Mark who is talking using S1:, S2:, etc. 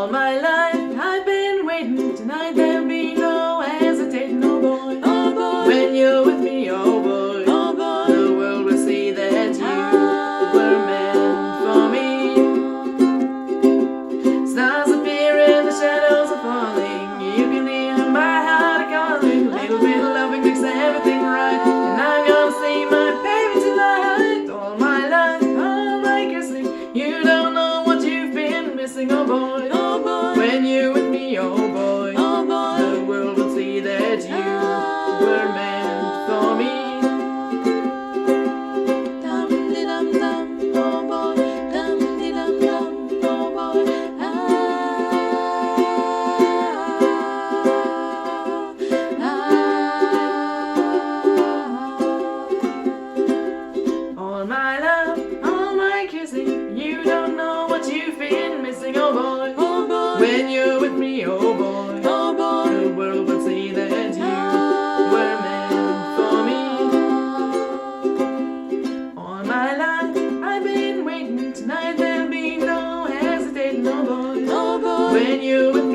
S1: All my life I've been waiting. Tonight there'll be no hesitating, oh boy.
S2: Oh boy,
S1: When you're with me, oh boy,
S2: oh boy,
S1: the world will see that you were meant for me. Stars appear and the shadows are falling. You can hear my heart calling. Little bit of loving makes everything right. And I'm gonna see my baby tonight. All my life, all my kissing. You don't know what you've been missing, oh boy.
S2: oh boy,
S1: When you're with me, oh boy,
S2: oh boy.
S1: the world will see that you were meant for me.
S2: Dum de dum dum, oh boy. Dum de dum dum, oh boy.
S1: All my love, all my kissing. You don't know what you've been missing, oh boy.
S2: Oh boy,
S1: When you're with me, oh boy,
S2: oh boy.
S1: the world will see that you were meant for me. All my life I've been waiting. Tonight there'll be no hesitating, oh boy.
S2: Oh boy,
S1: When you're with